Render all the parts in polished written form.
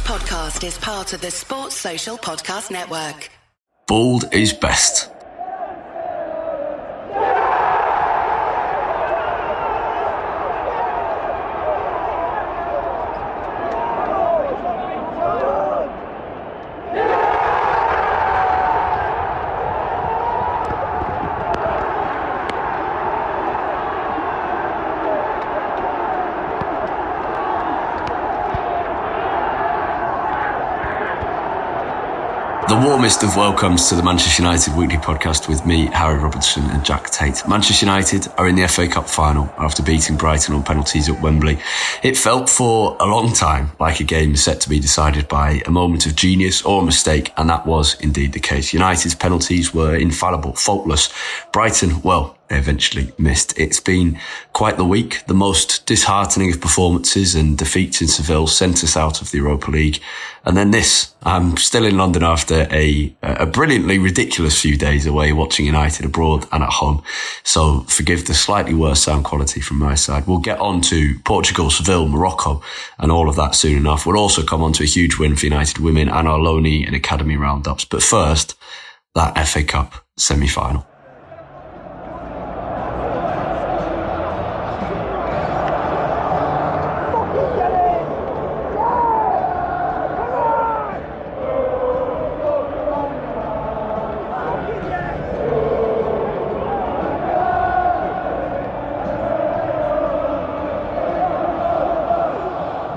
podcast is part of the Sports Social Podcast Network. Bold is best. The warmest of welcomes to the Manchester United Weekly Podcast with me, Harry Robertson and Jack Tait. Manchester United are in the FA Cup final after beating Brighton on penalties at Wembley. It felt for a long time like a game set to be decided by a moment of genius or a mistake, and that was indeed the case. United's penalties were infallible, faultless. Brighton, well, they eventually missed. It's been quite the week. The most disheartening of performances and defeats in Seville sent us out of the Europa League. And then this, I'm still in London after a brilliantly ridiculous few days away watching United abroad and at home. So forgive the slightly worse sound quality from my side. We'll get on to Portugal, Seville, Morocco and all of that soon enough. We'll also come on to a huge win for United women and our loanee and academy roundups. But first, that FA Cup semi-final.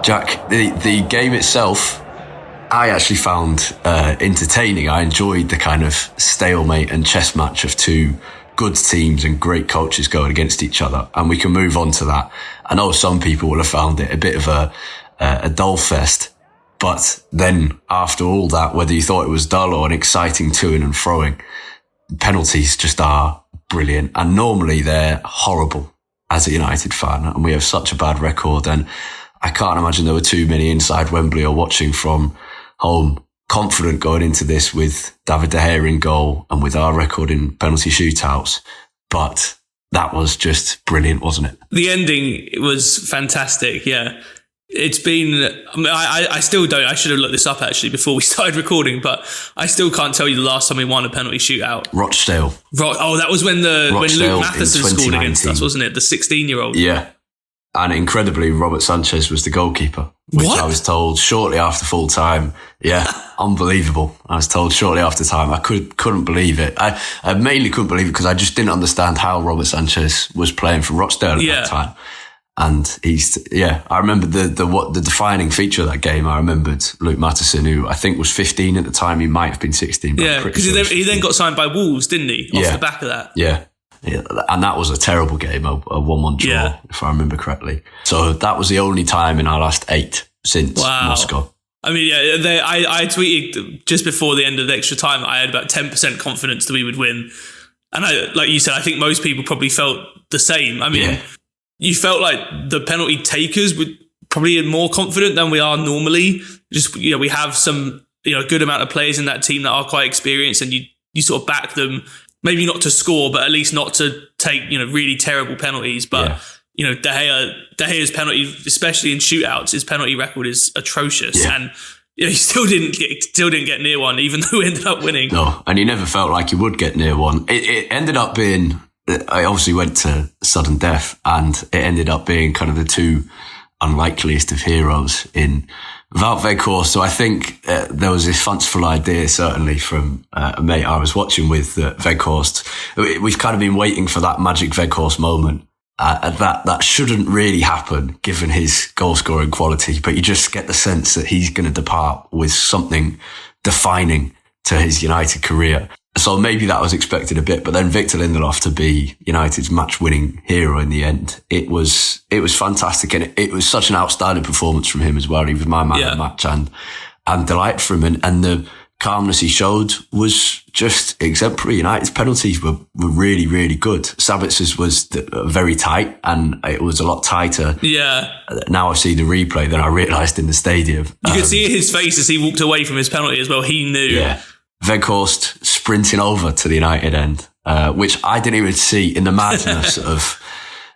Jack, the game itself, I actually found entertaining. I enjoyed the kind of stalemate and chess match of two good teams and great coaches going against each other. And we can move on to that. I know some people will have found it a bit of a dull fest. But then after all that, whether you thought it was dull or an exciting toing and froing, penalties just are brilliant. And normally they're horrible as a United fan. And we have such a bad record. And I can't imagine there were too many inside Wembley or watching from home, confident going into this with David De Gea in goal and with our record in penalty shootouts. But that was just brilliant, wasn't it? The ending was fantastic, yeah. It's been, I still don't, I should have looked this up actually before we started recording, but I still can't tell you the last time we won a penalty shootout. Rochdale. That was when Luke Matheson scored against us, wasn't it? The 16-year-old. Yeah. And incredibly, Robert Sanchez was the goalkeeper, which I was told shortly after full time. Yeah, unbelievable. I was told shortly after time. I couldn't believe it. I mainly couldn't believe it because I just didn't understand how Robert Sanchez was playing for Rochdale at that time. And I remember the defining feature of that game. I remembered Luke Matheson, who I think was 15 at the time. He might have been 16. But yeah, because he then got signed by Wolves, didn't he? Off the back of that. Yeah. Yeah, and that was a terrible game, a 1-1 draw, if I remember correctly. So that was the only time in our last 8 since Moscow. I mean, I tweeted just before the end of the extra time, I had about 10% confidence that we would win. And like you said, I think most people probably felt the same. I mean, you felt like the penalty takers were probably more confident than we are normally. Just, we have some, a good amount of players in that team that are quite experienced and you sort of back them. Maybe not to score, but at least not to take, really terrible penalties. But, De Gea's penalty, especially in shootouts, his penalty record is atrocious. Yeah. And he still didn't get near one, even though we ended up winning. No, and he never felt like he would get near one. It ended up being, I obviously went to sudden death, and it ended up being kind of the two unlikeliest of heroes in Wout Weghorst. So I think there was this fanciful idea, certainly from a mate I was watching with Weghorst. We've kind of been waiting for that magic Weghorst moment. That shouldn't really happen given his goal scoring quality, but you just get the sense that he's going to depart with something defining to his United career. So maybe that was expected a bit, but then Victor Lindelof to be United's match-winning hero in the end, it was fantastic, and it was such an outstanding performance from him as well. He was my man of the match, and delight from him, and the calmness he showed was just exemplary. United's penalties were really, really good. Sabitz's was very tight, and it was a lot tighter. Yeah. Now I see the replay than I realised in the stadium. You could see his face as he walked away from his penalty as well. He knew. Yeah. Weghorst sprinting over to the United end, which I didn't even see in the madness of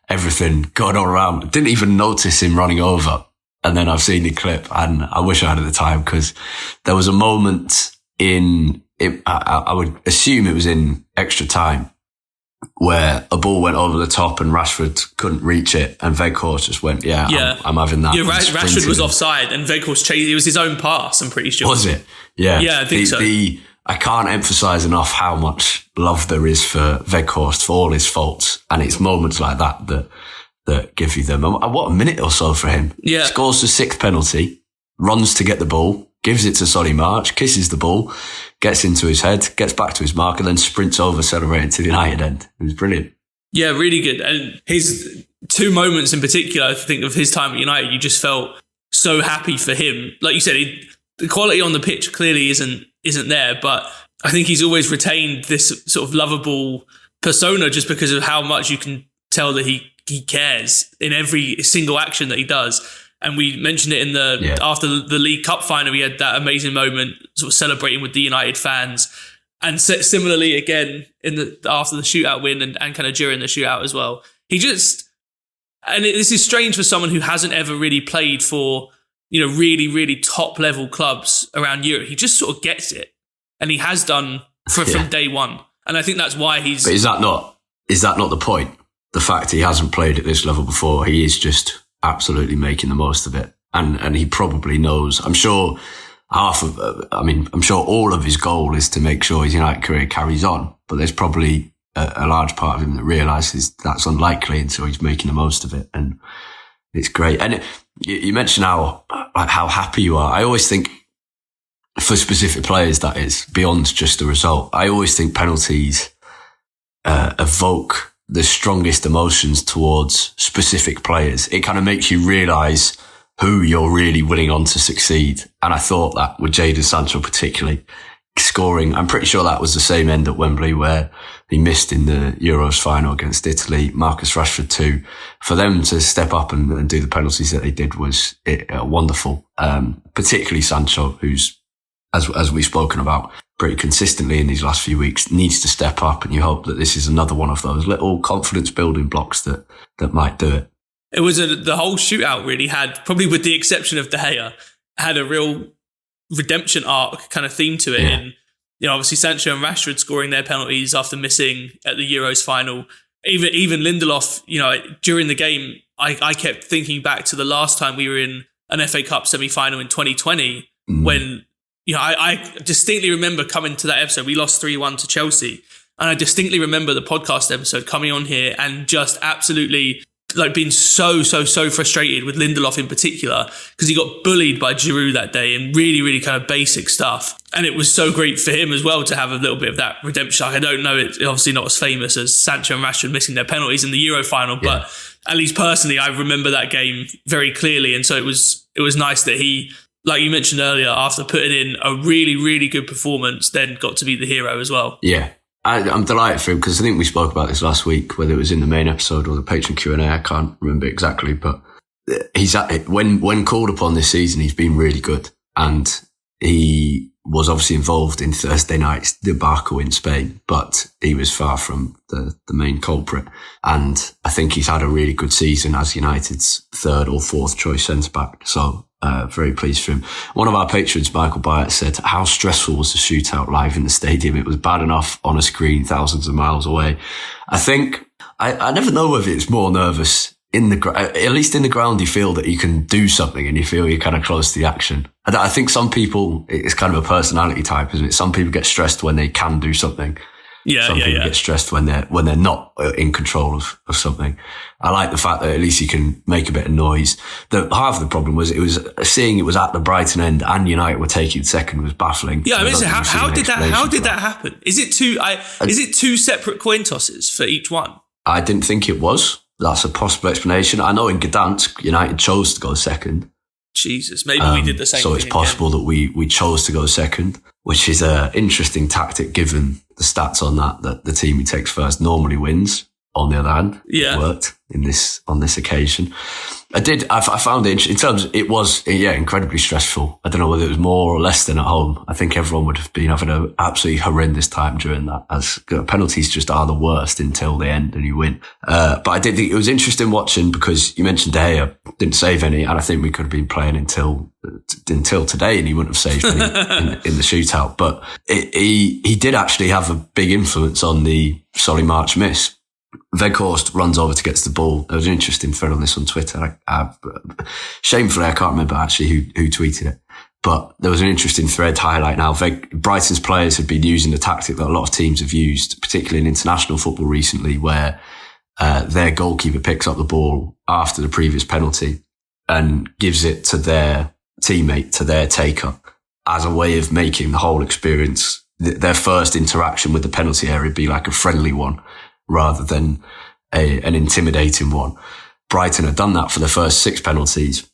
everything going on around. Didn't even notice him running over. and then I've seen the clip, and I wish I had at the time, because there was a moment I would assume it was in extra time, where a ball went over the top and Rashford couldn't reach it, and Weghorst just went, I'm having that. Yeah, Rashford was offside and Weghorst chased. It was his own pass, I'm pretty sure. Was it? Yeah. Yeah, I think so. I can't emphasise enough how much love there is for Weghorst, for all his faults, and it's moments like that give you them. And what a minute or so for him. Yeah. Scores the 6th penalty, runs to get the ball, gives it to Solly March, kisses the ball, gets into his head, gets back to his mark, and then sprints over celebrating to the United end. It was brilliant. Yeah, really good. And his 2 moments in particular, I think of his time at United, you just felt so happy for him. Like you said, the quality on the pitch clearly isn't there, but I think he's always retained this sort of lovable persona just because of how much you can tell that he cares in every single action that he does. And we mentioned it after the League Cup final, he had that amazing moment sort of celebrating with the United fans. And similarly, again, after the shootout win and kind of during the shootout as well. This is strange for someone who hasn't ever really played for, really, really top level clubs around Europe. He just sort of gets it. And he has done from day one. And I think that's why he's... But is that not the point? The fact he hasn't played at this level before, he is just absolutely making the most of it. And he probably knows, I'm sure I'm sure all of his goal is to make sure his United career carries on, but there's probably a large part of him that realises that's unlikely, and so he's making the most of it. And it's great. And you mentioned how happy you are. I always think for specific players, that is, beyond just the result, I always think penalties evoke the strongest emotions towards specific players. It kind of makes you realise who you're really willing on to succeed. And I thought that with Jadon Sancho particularly, scoring, I'm pretty sure that was the same end at Wembley where he missed in the Euros final against Italy, Marcus Rashford too. For them to step up and do the penalties that they did was wonderful. Particularly Sancho, who's, as we've spoken about pretty consistently in these last few weeks, needs to step up, and you hope that this is another one of those little confidence building blocks that might do it. It was the whole shootout really had, probably with the exception of De Gea, had a real redemption arc kind of theme to it. Yeah. And, obviously Sancho and Rashford scoring their penalties after missing at the Euros final. Even Lindelof, during the game, I kept thinking back to the last time we were in an FA Cup semi-final in 2020 when, I distinctly remember coming to that episode. We lost 3-1 to Chelsea. And I distinctly remember the podcast episode coming on here and just absolutely being so frustrated with Lindelof in particular, because he got bullied by Giroud that day and really, really kind of basic stuff. And it was so great for him as well to have a little bit of that redemption arc. I don't know, it's obviously not as famous as Sancho and Rashford missing their penalties in the Euro final, but at least personally, I remember that game very clearly. And so it was nice that he, like you mentioned earlier, after putting in a really, really good performance, then got to be the hero as well. Yeah. I'm delighted for him, because I think we spoke about this last week, whether it was in the main episode or the Patreon Q&A. I can't remember exactly, but he's when called upon this season, he's been really good. And he was obviously involved in Thursday night's debacle in Spain, but he was far from the main culprit. And I think he's had a really good season as United's 3rd or 4th choice centre-back. So very pleased for him. One of our patrons, Michael Byatt, said, how stressful was the shootout live in the stadium? It was bad enough on a screen thousands of miles away. I think, I never know whether it's more nervous at least in the ground, you feel that you can do something and you feel you're kind of close to the action. I think some people, it's kind of a personality type, isn't it? Some people get stressed when they can do something. Some people get stressed when they're not in control of something. I like the fact that at least you can make a bit of noise. Half of the problem was seeing it was at the Brighton end and United were taking second was baffling. Yeah, I mean, how did that happen? Is it two separate coin tosses for each one? I didn't think it was. That's a possible explanation. I know in Gdansk, United chose to go second. Jesus, maybe we did the same thing. So it's possible that we chose to go second, which is an interesting tactic given the stats on that the team who takes first normally wins. on the other hand, Yeah. it worked on this occasion. I found it, in terms, it was, incredibly stressful. I don't know whether it was more or less than at home. I think everyone would have been having an absolutely horrendous time during that, as penalties just are the worst until they end and you win. But I did think it was interesting watching, because you mentioned De Gea didn't save any, and I think we could have been playing until today and he wouldn't have saved any in the shootout. But he did actually have a big influence on the Solly March miss. Weghorst runs over to get the ball. There was an interesting thread on this on Twitter. Shamefully, I can't remember actually who tweeted it, but there was an interesting thread highlighting how Brighton's players had been using a tactic that a lot of teams have used, particularly in international football recently, where their goalkeeper picks up the ball after the previous penalty and gives it to their teammate, to their taker, as a way of making the whole experience, their first interaction with the penalty area, be like a friendly one, rather than an intimidating one. Brighton had done that for the first 6 penalties,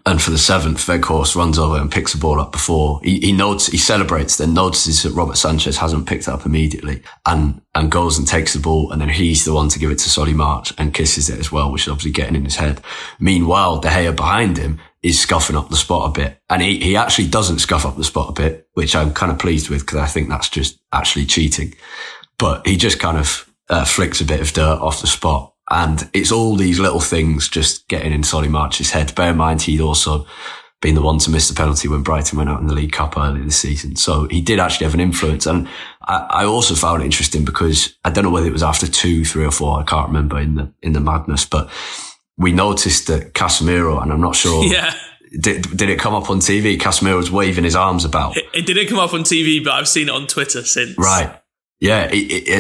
and for the 7th, Weghorst runs over and picks the ball up before he celebrates, then notices that Robert Sanchez hasn't picked it up immediately, and goes and takes the ball, and then he's the one to give it to Solly March and kisses it as well, which is obviously getting in his head. Meanwhile, De Gea behind him is scuffing up the spot a bit, and he actually doesn't scuff up the spot a bit, which I'm kind of pleased with, because I think that's just actually cheating. But he just kind of flicks a bit of dirt off the spot. And it's all these little things just getting in Solly March's head. Bear in mind, he'd also been the one to miss the penalty when Brighton went out in the League Cup earlier this season. So he did actually have an influence. And I also found it interesting, because I don't know whether it was after 2, 3 or 4, I can't remember in the madness, but we noticed that Casemiro, and I'm not sure. Yeah. Did it come up on TV? Casemiro was waving his arms about. It didn't come up on TV, but I've seen it on Twitter since. Right. Yeah.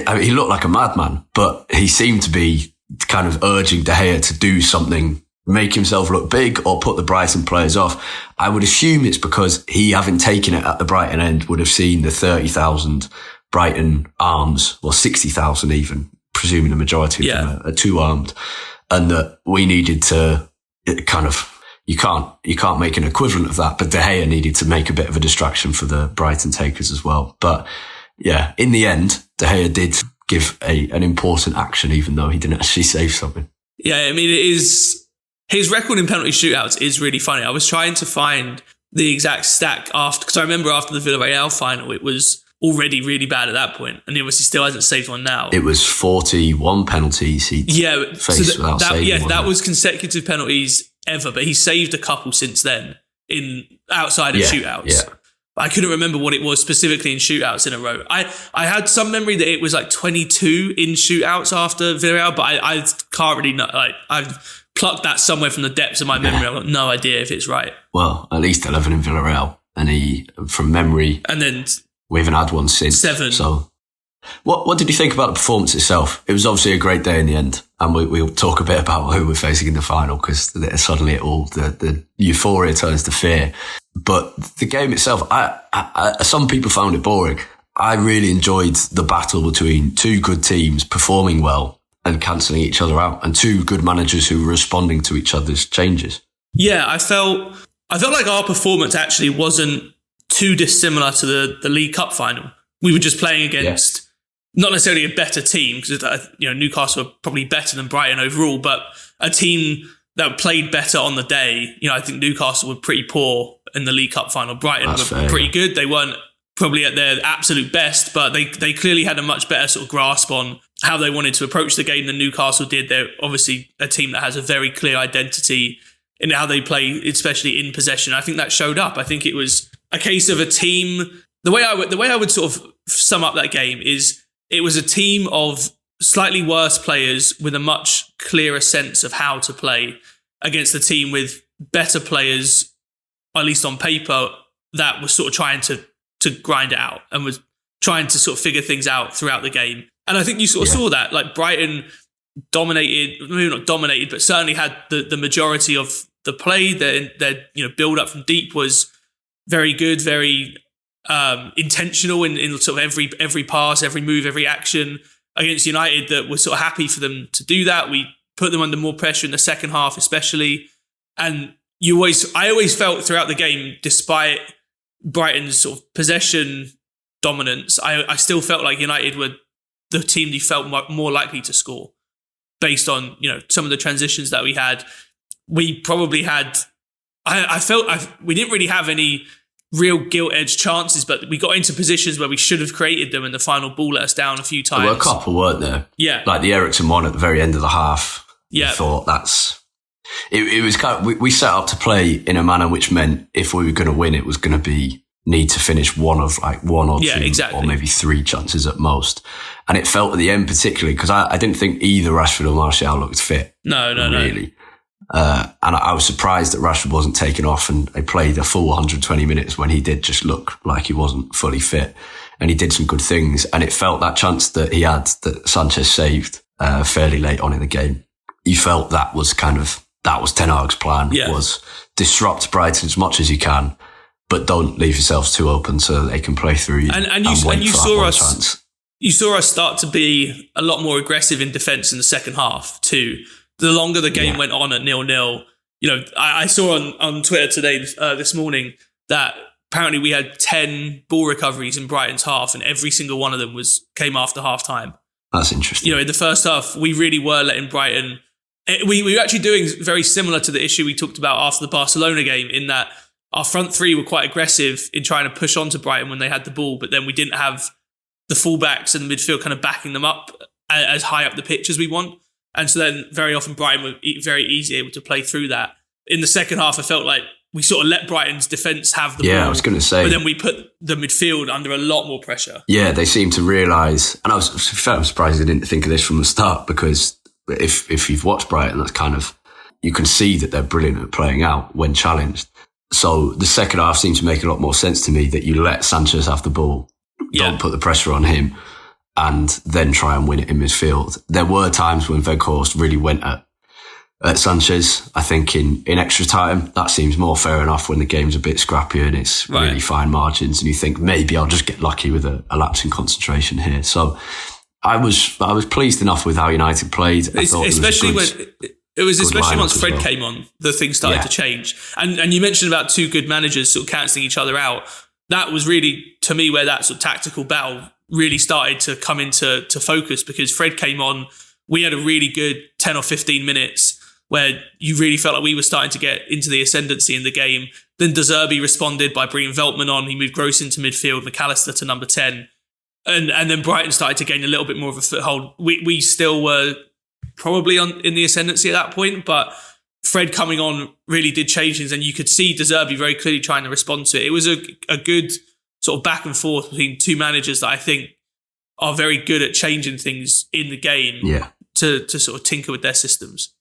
I mean, he looked like a madman, but he seemed to be kind of urging De Gea to do something, make himself look big or put the Brighton players off. I would assume it's because he, having taken it at the Brighton end, would have seen the 30,000 Brighton arms, or 60,000 even, presuming the majority of them are two-armed, and that we needed to kind of, you can't make an equivalent of that, but De Gea needed to make a bit of a distraction for the Brighton takers as well. But yeah, in the end, De Gea did give an important action, even though he didn't actually save something. Yeah, I mean, his record in penalty shootouts is really funny. I was trying to find the exact stack because I remember after the Villarreal final, it was already really bad at that point, and he obviously still hasn't saved one now. It was 41 penalties he faced without saving one. That was consecutive penalties ever, but he saved a couple since then outside of shootouts. Yeah. I couldn't remember what it was specifically in shootouts in a row. I had some memory that it was like 22 in shootouts after Villarreal, but I can't really know. Like, I've plucked that somewhere from the depths of my memory. I've got no idea if it's right. Well, at least 11 in Villarreal, and he, from memory, and then we haven't had one since. 7. So, what did you think about the performance itself? It was obviously a great day in the end, and we'll talk a bit about who we're facing in the final, because suddenly the euphoria turns to fear. But the game itself, some people found it boring. I really enjoyed the battle between two good teams performing well and cancelling each other out, and two good managers who were responding to each other's changes. Yeah, I felt like our performance actually wasn't too dissimilar to the League Cup final. We were just playing against not necessarily a better team, because Newcastle were probably better than Brighton overall, but a team that played better on the day. I think Newcastle were pretty poor in the League Cup final. Brighton were pretty good. They weren't probably at their absolute best, but they clearly had a much better sort of grasp on how they wanted to approach the game than Newcastle did. They're obviously a team that has a very clear identity in how they play, especially in possession. I think that showed up. I think it was a case of a team. The way I would sort of sum up that game is it was a team of slightly worse players with a much clearer sense of how to play against a team with better players, at least on paper, that was sort of trying to grind it out and was trying to sort of figure things out throughout the game. And I think you sort of saw that. Like, Brighton dominated, maybe not dominated, but certainly had the majority of the play. Their build up from deep was very good, very intentional in sort of every pass, every move, every action. Against United, that we're sort of happy for them to do that. We put them under more pressure in the second half, especially. And I always felt throughout the game, despite Brighton's sort of possession dominance, I still felt like United were the team you felt more likely to score. based on, some of the transitions that we had. We probably had, I felt we didn't really have any real gilt-edged chances, but we got into positions where we should have created them, and the final ball let us down a few times. There were a couple, weren't there? Yeah. Like the Eriksen one at the very end of the half. Yeah. I thought it was kind of, we set up to play in a manner which meant if we were going to win, it was going to need to finish one of like one or two exactly. or maybe three chances at most. And it felt at the end particularly, because I didn't think either Rashford or Martial looked fit. No. Really. And I was surprised that Rashford wasn't taken off, and they played a full 120 minutes when he did just look like he wasn't fully fit, and he did some good things. And it felt that chance that he had that Sanchez saved fairly late on in the game. You felt that was Ten Hag's plan, was disrupt Brighton as much as you can, but don't leave yourselves too open so they can play through you. And you saw us. You saw us start to be a lot more aggressive in defence in the second half too. The longer the game went on at 0-0, I saw on Twitter today, this morning, that apparently we had 10 ball recoveries in Brighton's half, and every single one of them came after half time. That's interesting. In the first half, we really were letting Brighton. We were actually doing very similar to the issue we talked about after the Barcelona game, in that our front three were quite aggressive in trying to push on to Brighton when they had the ball, but then we didn't have the fullbacks and the midfield kind of backing them up as high up the pitch as we want. And so then very often Brighton were very easy able to play through that. In the second half, I felt like we sort of let Brighton's defence have the ball. Yeah, I was going to say. But then we put the midfield under a lot more pressure. Yeah, they seemed to realise, and I was surprised they didn't think of this from the start, because if you've watched Brighton, that's kind of, you can see that they're brilliant at playing out when challenged. So the second half seemed to make a lot more sense to me, that you let Sanchez have the ball, don't put the pressure on him, and then try and win it in midfield. There were times when Weghorst really went at Sanchez. I think in extra time, that seems more fair enough when the game's a bit scrappier and it's really fine margins, and you think maybe I'll just get lucky with a lapse in concentration here. So I was pleased enough with how United played. Especially once Fred came on, the things started to change. And you mentioned about two good managers sort of cancelling each other out. That was really, to me, where that sort of tactical battle really started to come into focus, because Fred came on. We had a really good 10 or 15 minutes where you really felt like we were starting to get into the ascendancy in the game. Then De Zerbi responded by bringing Veltman on. He moved Gross into midfield, McAllister to number 10. And then Brighton started to gain a little bit more of a foothold. We still were probably in the ascendancy at that point, but Fred coming on really did change things, and you could see De Zerbi very clearly trying to respond to it. It was a good sort of back and forth between two managers that I think are very good at changing things in the game to sort of tinker with their systems.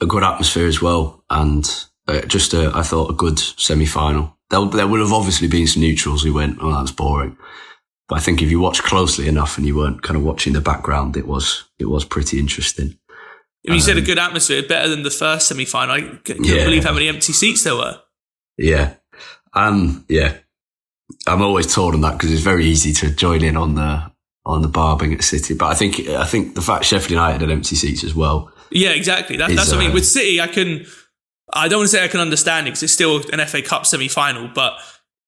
A good atmosphere as well, and I thought a good semi-final. There will have obviously been some neutrals who went, oh, that's boring. But I think if you watch closely enough and you weren't kind of watching the background, it was pretty interesting. You said a good atmosphere, better than the first semi-final. I can't believe how many empty seats there were. Yeah. I'm always told on that, because it's very easy to join in on the barbing at City. But I think the fact Sheffield United had empty seats as well. Yeah, exactly. That's what I mean. With City, I don't want to say I can understand it, because it's still an FA Cup semi-final, but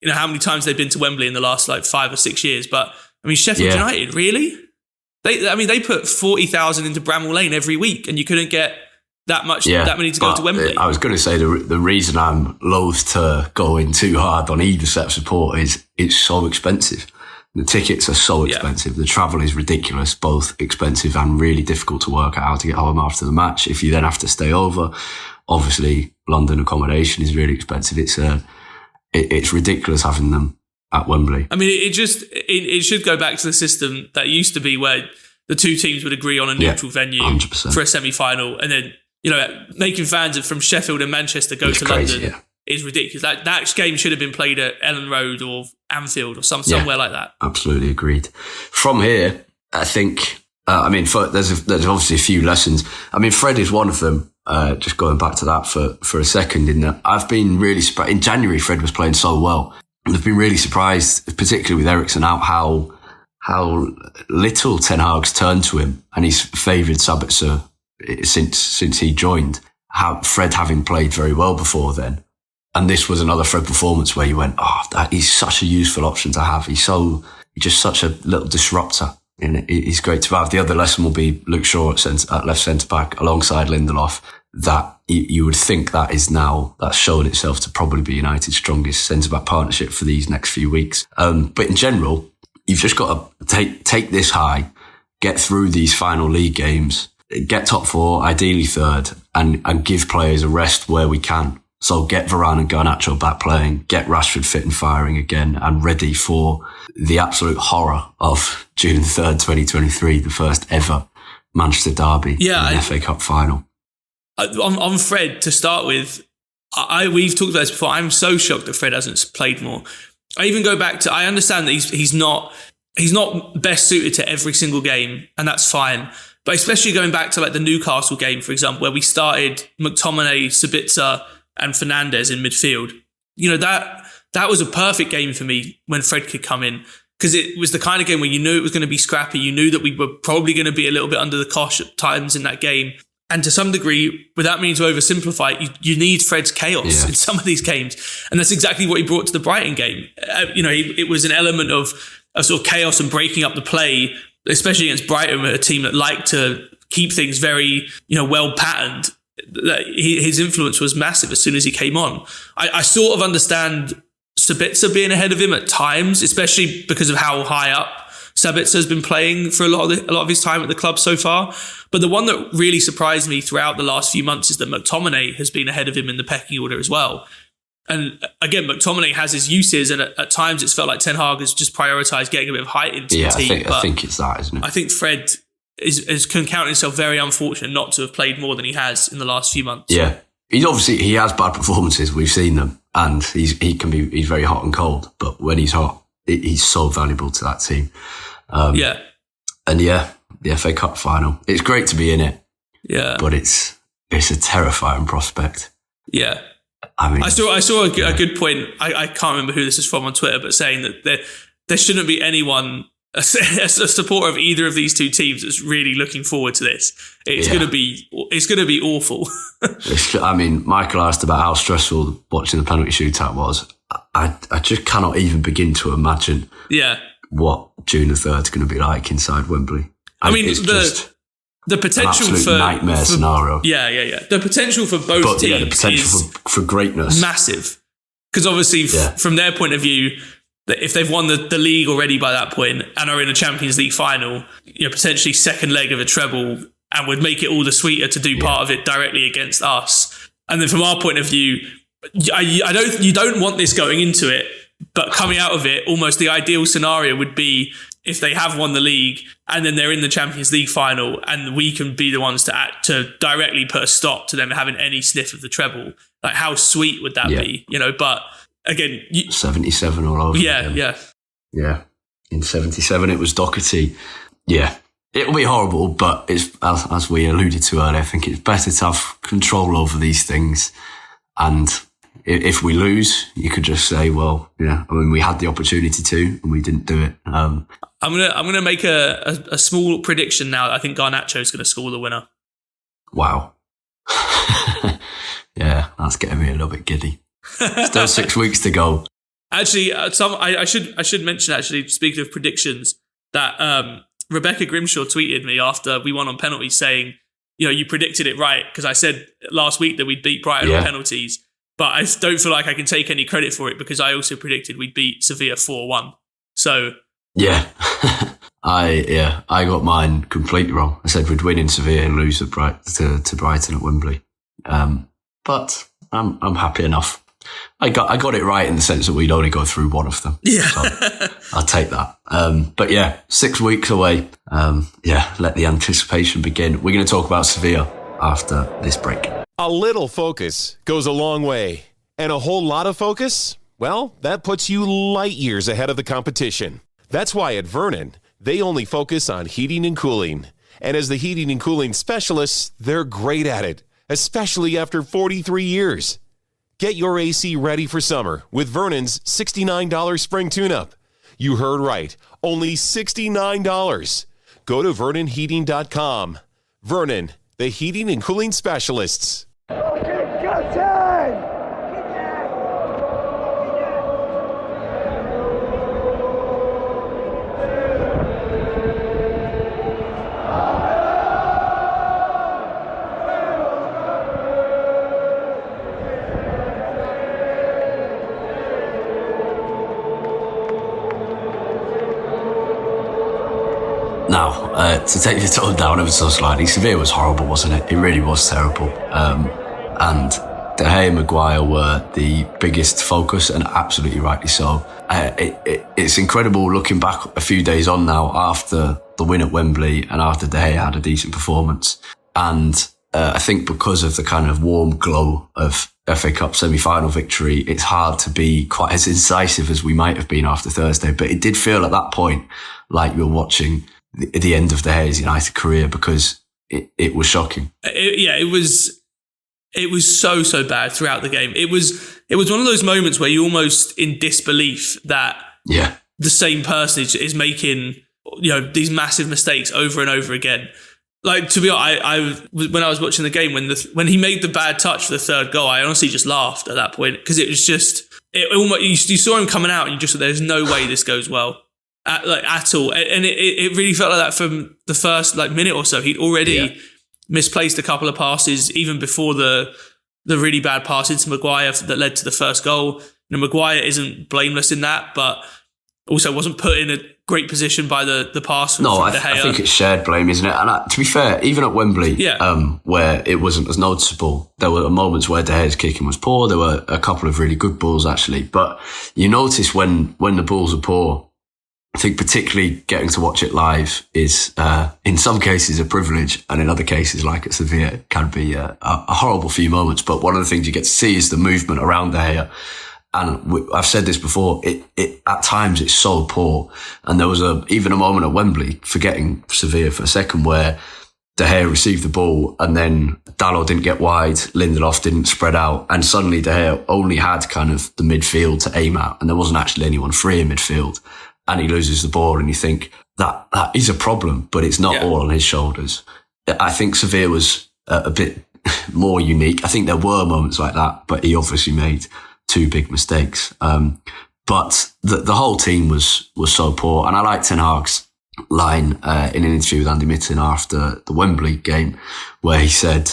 you know how many times they've been to Wembley in the last 5 or 6 years. But I mean, Sheffield United, really? They put 40,000 into Bramall Lane every week, and you couldn't get that many to go to Wembley. I was going to say the reason I'm loath to go in too hard on either set of support is it's so expensive. The tickets are so expensive. The travel is ridiculous, both expensive and really difficult to work out how to get home after the match. If you then have to stay over, obviously London accommodation is really expensive. It's ridiculous having them at Wembley. I mean, it should go back to the system that used to be, where the two teams would agree on a neutral venue 100%. For a semi-final, and then making fans from Sheffield and Manchester go to crazy, London is ridiculous. That game should have been played at Ellen Road or Anfield or somewhere like that. Absolutely agreed. From here, I think there's obviously a few lessons. I mean, Fred is one of them. Just going back to that for a second, in that I've been really surprised. In January, Fred was playing so well. I've been really surprised, particularly with Eriksen out, how little Ten Hag's turned to him, and he's favoured Sabitzer since he joined. How Fred having played very well before then, and this was another Fred performance where you went, he's such a useful option to have. He's just such a little disruptor. And he's great to have. The other lesson will be Luke Shaw at left centre-back alongside Lindelof. That you would think that's shown itself to probably be United's strongest centre-back partnership for these next few weeks. But in general, you've just got to take this high, get through these final league games, get top four, ideally third, and give players a rest where we can. So get Varane and Garnacho back playing, get Rashford fit and firing again and ready for the absolute horror of June 3rd, 2023, the first ever Manchester derby in the FA Cup final. On Fred, to start with, we've talked about this before. I'm so shocked that Fred hasn't played more. I even go back to, I understand that he's not best suited to every single game, and that's fine. But especially going back to like the Newcastle game, for example, where we started McTominay, Sabitzer, and Fernandes in midfield. You know, that was a perfect game for me when Fred could come in, because it was the kind of game where you knew it was going to be scrappy. You knew that we were probably going to be a little bit under the cosh at times in that game. And to some degree, without meaning to oversimplify it, you need Fred's chaos in some of these games. And that's exactly what he brought to the Brighton game. It was an element of sort of chaos and breaking up the play, especially against Brighton, a team that liked to keep things very, well patterned. His influence was massive as soon as he came on. I sort of understand Sabitzer being ahead of him at times, especially because of how high up Sabitzer has been playing for a lot of his time at the club so far. But the one that really surprised me throughout the last few months is that McTominay has been ahead of him in the pecking order as well. And again, McTominay has his uses, and at times it's felt like Ten Hag has just prioritised getting a bit of height into the team. I think it's that, isn't it? I think Fred can count himself very unfortunate not to have played more than he has in the last few months. Yeah. He has bad performances. We've seen them, and he's very hot and cold. But when he's hot, he's so valuable to that team. And the FA Cup final. It's great to be in it. Yeah, but it's a terrifying prospect. Yeah, I mean, I saw a good point. I can't remember who this is from on Twitter, but saying that there shouldn't be anyone, a supporter of either of these two teams, that's really looking forward to this. It's going to be awful. I mean, Michael asked about how stressful watching the penalty shootout was. I just cannot even begin to imagine what June the 3rd is going to be like inside Wembley. I mean, the potential for nightmare scenario. Yeah. The potential for both teams the potential for greatness, massive. Because obviously, from their point of view, that if they've won the league already by that point and are in a Champions League final, potentially second leg of a treble, and would make it all the sweeter to do part of it directly against us. And then from our point of view, you don't want this going into it, but coming out of it, almost the ideal scenario would be if they have won the league and then they're in the Champions League final, and we can be the ones to directly put a stop to them having any sniff of the treble. Like, how sweet would that be? But again, 77 all over. Yeah. In 77, it was Doherty. Yeah, it'll be horrible, but it's as we alluded to earlier. I think it's better to have control over these things, and if we lose, you could just say, well, we had the opportunity to, and we didn't do it. I'm gonna make a small prediction now. I think Garnacho's going to score the winner. Wow. Yeah, that's getting me a little bit giddy. Still 6 weeks to go. Actually, I should mention, actually, speaking of predictions, that Rebecca Grimshaw tweeted me after we won on penalties saying, you predicted it right, because I said last week that we'd beat Brighton on penalties. But I don't feel like I can take any credit for it, because I also predicted we'd beat Sevilla 4-1. So yeah, I got mine completely wrong. I said we'd win in Sevilla and lose to Brighton at Wembley. But I'm happy enough. I got it right in the sense that we'd only go through one of them. Yeah, so I'll take that. But 6 weeks away. Let the anticipation begin. We're going to talk about Sevilla after this break. A little focus goes a long way, and a whole lot of focus, well, that puts you light years ahead of the competition. That's why at Vernon, they only focus on heating and cooling. And as the heating and cooling specialists, they're great at it, especially after 43 years. Get your AC ready for summer with Vernon's $69 spring tune-up. You heard right, only $69. Go to VernonHeating.com. Vernon, the heating and cooling specialists. Now, to take the tone down ever so slightly, Seville was horrible, wasn't it? It really was terrible. And De Gea and Maguire were the biggest focus, and absolutely rightly so. It's incredible looking back a few days on now after the win at Wembley and after De Gea had a decent performance. And I think because of the kind of warm glow of FA Cup semi-final victory, it's hard to be quite as incisive as we might have been after Thursday. But it did feel at that point like we were watching the end of De Gea's United career, because it was shocking. It was so bad throughout the game. It was one of those moments where you're almost in disbelief that the same person is making, these massive mistakes over and over again. Like, to be honest, when I was watching the game, when he made the bad touch for the third goal, I honestly just laughed at that point, because it was just, you saw him coming out and you just thought, there's no way this goes well at all. And it really felt like that from the first minute or so. He'd already misplaced a couple of passes even before the really bad pass into Maguire that led to the first goal. Maguire isn't blameless in that, but also wasn't put in a great position by the pass from De Gea. I think it's shared blame, isn't it? And to be fair, even at Wembley, where it wasn't as noticeable, there were moments where De Gea's kicking was poor. There were a couple of really good balls, actually. But you notice when the balls are poor, I think particularly getting to watch it live is, in some cases, a privilege, and in other cases, like at Seville, it can be a horrible few moments. But one of the things you get to see is the movement around De Gea. And I've said this before, it at times it's so poor. And there was even a moment at Wembley, forgetting Seville for a second, where De Gea received the ball and then Dalot didn't get wide, Lindelof didn't spread out, and suddenly De Gea only had kind of the midfield to aim at, and there wasn't actually anyone free in midfield. And he loses the ball, and you think that is a problem, but it's not all on his shoulders. I think Seville was a bit more unique. I think there were moments like that, but he obviously made two big mistakes. But the whole team was so poor. And I like Ten Hag's line in an interview with Andy Mitten after the Wembley game, where he said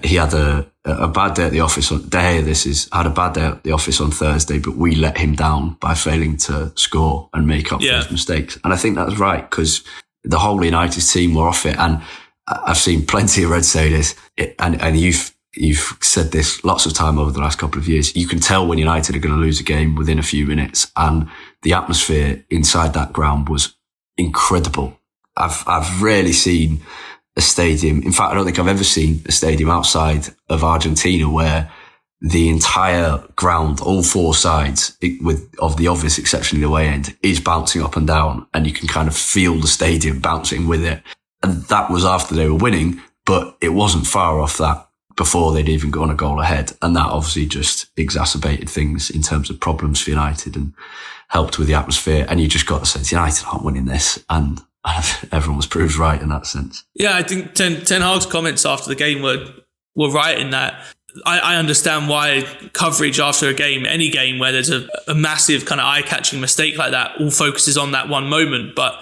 he had a bad day at the office. De Gea, had a bad day at the office on Thursday, but we let him down by failing to score and make up for his mistakes. And I think that's right, because the whole United team were off it. And I've seen plenty of Reds say this, and you've said this lots of time over the last couple of years. You can tell when United are going to lose a game within a few minutes, and the atmosphere inside that ground was incredible. I've rarely seen a stadium. In fact, I don't think I've ever seen a stadium outside of Argentina where the entire ground, all four sides, of the obvious exception of the away end, is bouncing up and down, and you can kind of feel the stadium bouncing with it. And that was after they were winning, but it wasn't far off that before they'd even gone a goal ahead. And that obviously just exacerbated things in terms of problems for United and helped with the atmosphere. And you just got the sense United aren't winning this. And everyone was proved right in that sense. Yeah, I think Ten Hag's comments after the game were right in that. I understand why coverage after a game, any game where there's a massive kind of eye-catching mistake like that, all focuses on that one moment. But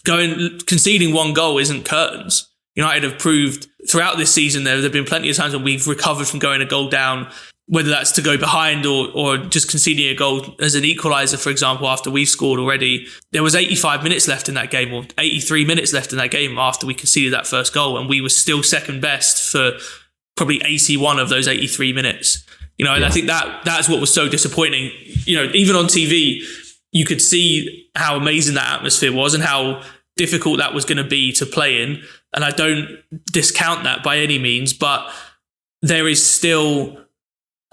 conceding one goal isn't curtains. United have proved throughout this season there have been plenty of times when we've recovered from going a goal down, whether that's to go behind or just conceding a goal as an equaliser, for example, after we've scored already. There was 85 minutes left in that game, or 83 minutes left in that game after we conceded that first goal, and we were still second best for probably 81 of those 83 minutes. And I think that's what was so disappointing. Even on TV, you could see how amazing that atmosphere was and how difficult that was going to be to play in. And I don't discount that by any means, but there is still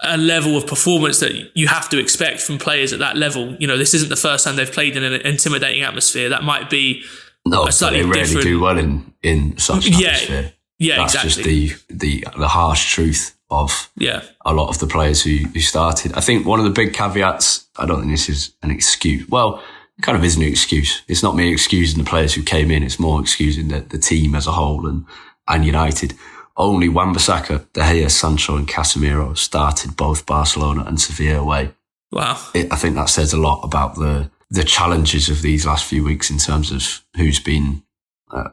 a level of performance that you have to expect from players at that level. This isn't the first time they've played in an intimidating atmosphere. That might be a slightly different. They rarely do well in such an atmosphere. Yeah, that's exactly. Just the harsh truth of a lot of the players who started. I think one of the big caveats, I don't think this is an excuse. Well, it kind of is an excuse. It's not me excusing the players who came in. It's more excusing the team as a whole and United. Only Wan-Bissaka, De Gea, Sancho and Casemiro started both Barcelona and Sevilla away. Wow. I think that says a lot about the challenges of these last few weeks in terms of who's been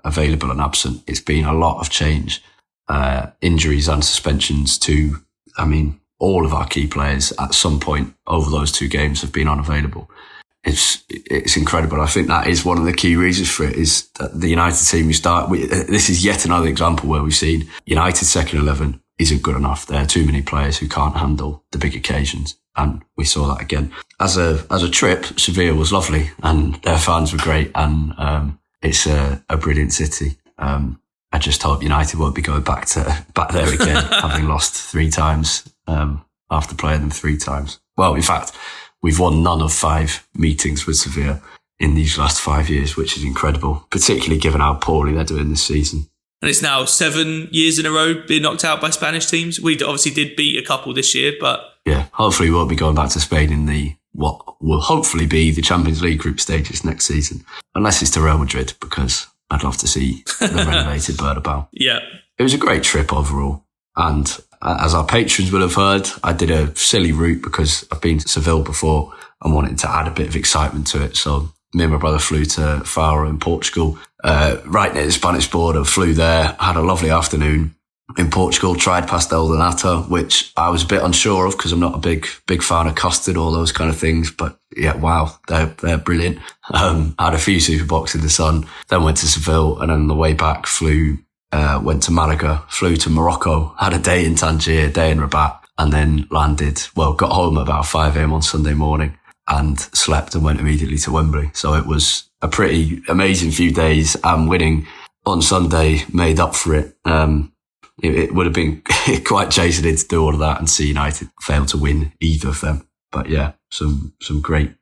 available and absent. It's been a lot of change, injuries and suspensions to, all of our key players at some point over those two games have been unavailable. it's incredible. I think that is one of the key reasons for it, is that the United team this is yet another example where we've seen United's second 11 isn't good enough. There are too many players who can't handle the big occasions. And we saw that again. As a trip, Seville was lovely and their fans were great. And it's a brilliant city. I just hope United won't be going back there again, having lost 3 times after playing them 3 times. Well, in fact, we've won none of 5 meetings with Seville in these last 5 years, which is incredible, particularly given how poorly they're doing this season. And it's now 7 years in a row being knocked out by Spanish teams. We obviously did beat a couple this year, but... Yeah, hopefully we won't be going back to Spain in what will hopefully be the Champions League group stages next season. Unless it's to Real Madrid, because I'd love to see the renovated Bernabeu. Yeah. It was a great trip overall. And as our patrons will have heard, I did a silly route because I've been to Seville before and wanted to add a bit of excitement to it. So me and my brother flew to Faro in Portugal, right near the Spanish border, flew there, had a lovely afternoon in Portugal, tried pastel de nata, which I was a bit unsure of because I'm not a big fan of custard, all those kind of things. But yeah, wow, they're brilliant. Had a few super box in the sun, then went to Seville, and then on the way back went to Malaga, flew to Morocco, had a day in Tangier, day in Rabat, and then got home at about 5 a.m. on Sunday morning and slept and went immediately to Wembley. So it was a pretty amazing few days, and winning on Sunday made up for it. It would have been quite chastening to do all of that and see United fail to win either of them. But yeah, some great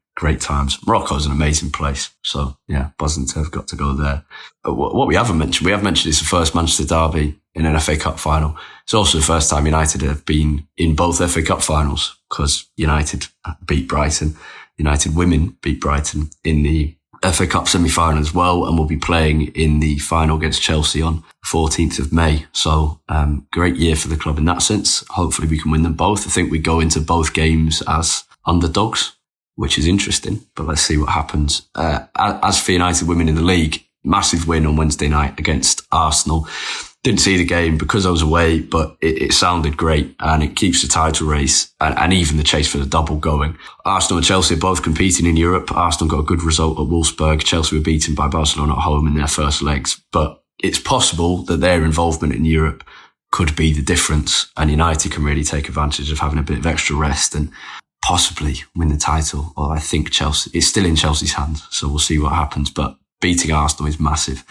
times. Morocco's an amazing place. So yeah, buzzing to have got to go there. But what we have mentioned it's the first Manchester derby in an FA Cup final. It's also the first time United have been in both FA Cup finals, because United beat Brighton. United women beat Brighton in the FA Cup semi-final as well, and will be playing in the final against Chelsea on 14th of May. So great year for the club in that sense. Hopefully we can win them both. I think we go into both games as underdogs, which is interesting, but let's see what happens. As for United women in the league, massive win on Wednesday night against Arsenal. Didn't see the game because I was away, but it sounded great, and it keeps the title race and even the chase for the double going. Arsenal and Chelsea are both competing in Europe. Arsenal got a good result at Wolfsburg. Chelsea were beaten by Barcelona at home in their first legs, but it's possible that their involvement in Europe could be the difference, and United can really take advantage of having a bit of extra rest and possibly win the title. Well, I think it's still in Chelsea's hands, so we'll see what happens, but beating Arsenal is massive.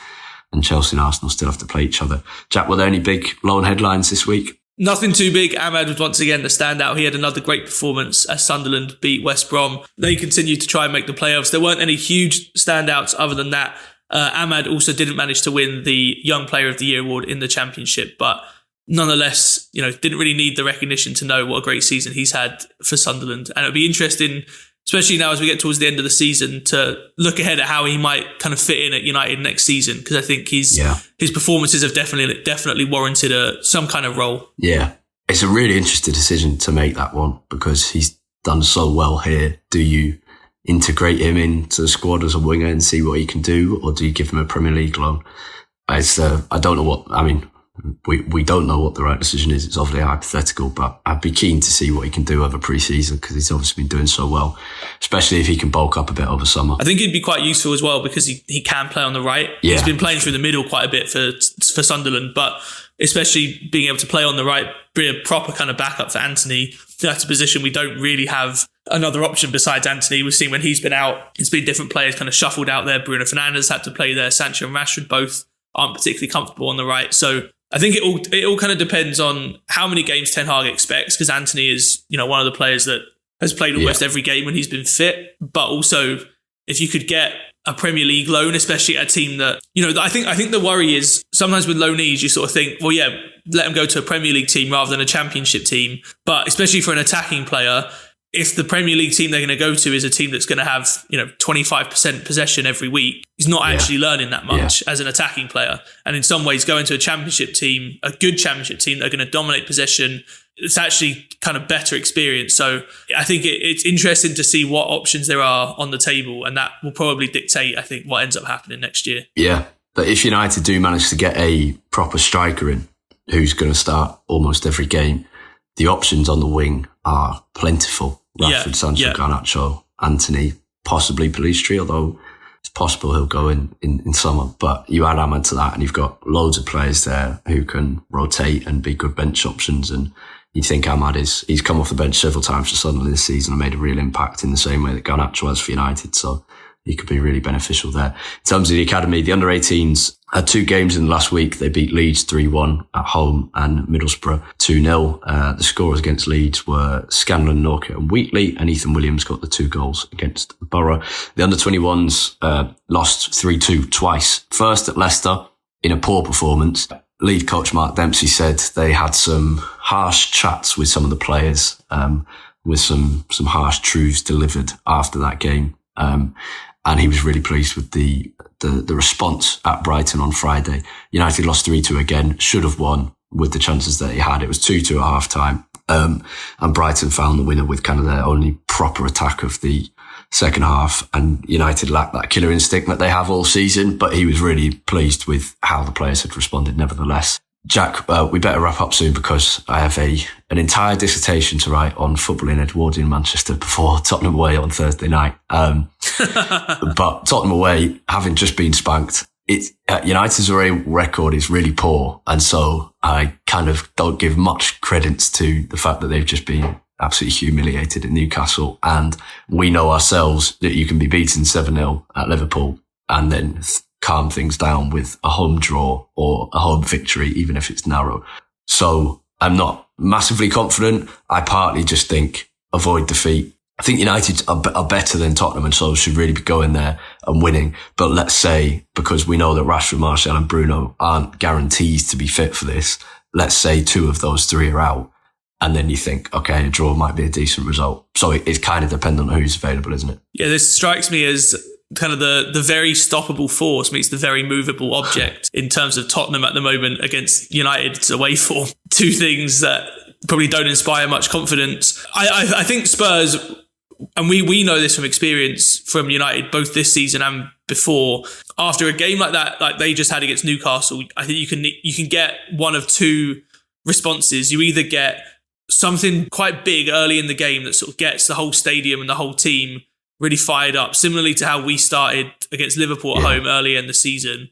And Chelsea and Arsenal still have to play each other. Jack, were there any big lone headlines this week? Nothing too big. Ahmad was once again the standout. He had another great performance as Sunderland beat West Brom. They continued to try and make the playoffs. There weren't any huge standouts other than that. Ahmad also didn't manage to win the Young Player of the Year award in the Championship, but nonetheless, didn't really need the recognition to know what a great season he's had for Sunderland. And it'll be interesting, especially now as we get towards the end of the season, to look ahead at how he might kind of fit in at United next season, because I think his performances have definitely warranted some kind of role. Yeah, it's a really interesting decision to make, that one, because he's done so well here. Do you integrate him into the squad as a winger and see what he can do, or do you give him a Premier League loan? I don't know we don't know what the right decision is. It's obviously hypothetical, but I'd be keen to see what he can do over pre-season, because he's obviously been doing so well, especially if he can bulk up a bit over summer. I think he'd be quite useful as well, because he can play on the right. Yeah. He's been playing through the middle quite a bit for Sunderland, but especially being able to play on the right, be a proper kind of backup for Anthony. That's a position we don't really have another option besides Anthony. We've seen when he's been out, it's been different players kind of shuffled out there. Bruno Fernandes had to play there. Sancho and Rashford both aren't particularly comfortable on the right. So I think it all kind of depends on how many games Ten Hag expects, because Anthony is, one of the players that has played almost every game when he's been fit. But also, if you could get a Premier League loan, especially at a team that, I think the worry is sometimes with loanees, you sort of think, well, yeah, let them go to a Premier League team rather than a Championship team. But especially for an attacking player, if the Premier League team they're going to go to is a team that's going to have, 25% possession every week, he's not actually learning that much as an attacking player. And in some ways, going to a Championship team, a good Championship team, they're going to dominate possession. It's actually kind of better experience. So I think it's interesting to see what options there are on the table, and that will probably dictate, I think, what ends up happening next year. Yeah, but if United do manage to get a proper striker in who's going to start almost every game, the options on the wing are plentiful. Rashford, Sancho, Garnacho, Anthony. possibly Pellistri, although it's possible he'll go in summer. But you add Ahmad to that, and you've got loads of players there who can rotate and be good bench options. And you think Ahmad he's come off the bench several times for Sunderland this season and made a real impact in the same way that Garnacho has for United. So he could be really beneficial there. In terms of the academy, the under-18s had 2 games in the last week. They beat Leeds 3-1 at home and Middlesbrough 2-0. The scorers against Leeds were Scanlon, Norkett and Wheatley, and Ethan Williams got the 2 goals against Borough. The under-21s lost 3-2 twice. First at Leicester in a poor performance. Lead coach Mark Dempsey said they had some harsh chats with some of the players, with some harsh truths delivered after that game. And he was really pleased with the response at Brighton on Friday. United lost 3-2 again, should have won with the chances that he had. It was 2-2 at half time. And Brighton found the winner with kind of their only proper attack of the second half. And United lacked that killer instinct that they have all season, but he was really pleased with how the players had responded nevertheless. Jack, we better wrap up soon because I have an entire dissertation to write on football in Edwardian Manchester before Tottenham away on Thursday night. But Tottenham away, having just been spanked, United's away record is really poor. And so I kind of don't give much credence to the fact that they've just been absolutely humiliated at Newcastle. And we know ourselves that you can be beaten 7-0 at Liverpool and then calm things down with a home draw or a home victory, even if it's narrow. So I'm not massively confident. I partly just think avoid defeat. I think United are better than Tottenham and so should really be going there and winning. But let's say, because we know that Rashford, Martial and Bruno aren't guarantees to be fit for this, let's say 2 of those 3 are out. And then you think, okay, a draw might be a decent result. So it's kind of dependent on who's available, isn't it? Yeah, this strikes me as kind of the very stoppable force meets the very movable object in terms of Tottenham at the moment against United's away form. 2 things that probably don't inspire much confidence. I think Spurs, and we know this from experience from United, both this season and before, after a game like that, like they just had against Newcastle, I think you can get one of 2 responses. You either get something quite big early in the game that sort of gets the whole stadium and the whole team really fired up, similarly to how we started against Liverpool at home earlier in the season.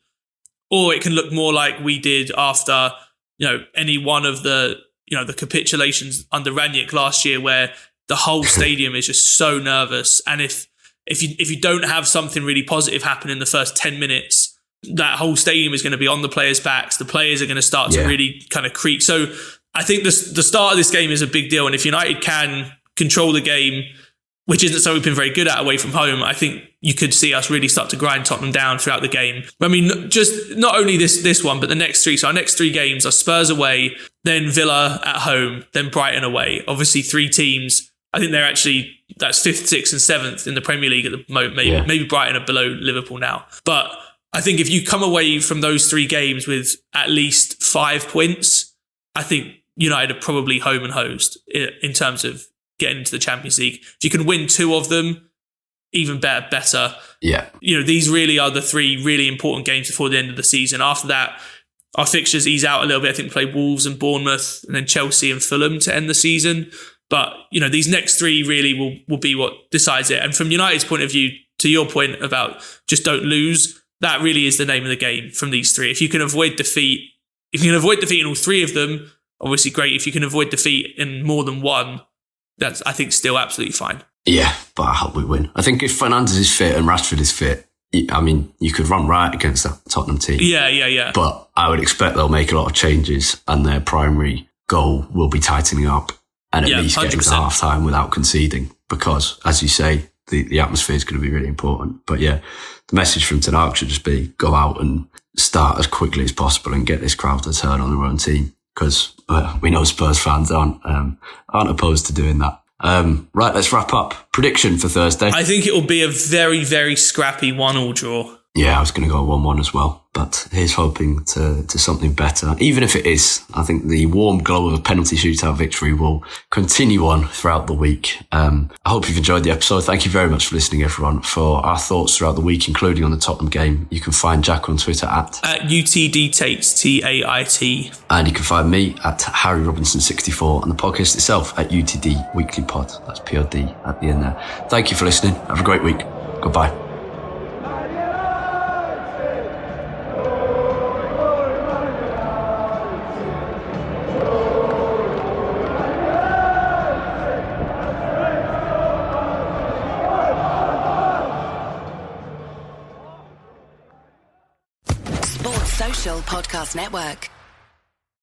Or it can look more like we did after, any one of the capitulations under Ranić last year, where the whole stadium is just so nervous. And if you don't have something really positive happen in the first 10 minutes, that whole stadium is going to be on the players' backs. The players are going to start to really kind of creak. So I think the start of this game is a big deal. And if United can control the game, which isn't something we've been very good at away from home, I think you could see us really start to grind Tottenham down throughout the game. I mean, just not only this one, but the next 3. So our next 3 games are Spurs away, then Villa at home, then Brighton away. Obviously 3 teams. I think that's 5th, 6th and 7th in the Premier League at the moment. Maybe Brighton are below Liverpool now. But I think if you come away from those 3 games with at least 5 points, I think United are probably home and hosed in terms of getting into the Champions League. If you can win 2 of them, even better. Yeah. These really are the 3 really important games before the end of the season. After that, our fixtures ease out a little bit. I think we play Wolves and Bournemouth and then Chelsea and Fulham to end the season. But, these next 3 really will be what decides it. And from United's point of view, to your point about just don't lose, that really is the name of the game from these 3. If you can avoid defeat, in all 3 of them, obviously great. If you can avoid defeat in more than 1, that's, I think, still absolutely fine. Yeah, but I hope we win. I think if Fernandes is fit and Rashford is fit, I mean, you could run right against that Tottenham team. Yeah. But I would expect they'll make a lot of changes and their primary goal will be tightening up and at least 100%. Getting to half-time without conceding because, as you say, the atmosphere is going to be really important. But yeah, the message from Ten Hag should just be go out and start as quickly as possible and get this crowd to turn on their own team. Because we know Spurs fans aren't opposed to doing that. Right, let's wrap up. Prediction for Thursday. I think it will be a very, very scrappy 1-1 draw. Yeah, I was going to go 1-1 as well. But here's hoping to something better. Even if it is, I think the warm glow of a penalty shootout victory will continue on throughout the week. I hope you've enjoyed the episode. Thank you very much for listening, everyone. For our thoughts throughout the week, including on the Tottenham game, you can find Jack on Twitter at UTD Tait, Tait. And you can find me at Harry Robinson64 and the podcast itself at UTD Weekly Pod. That's POD at the end there. Thank you for listening. Have a great week. Goodbye. Sports Social Podcast Network.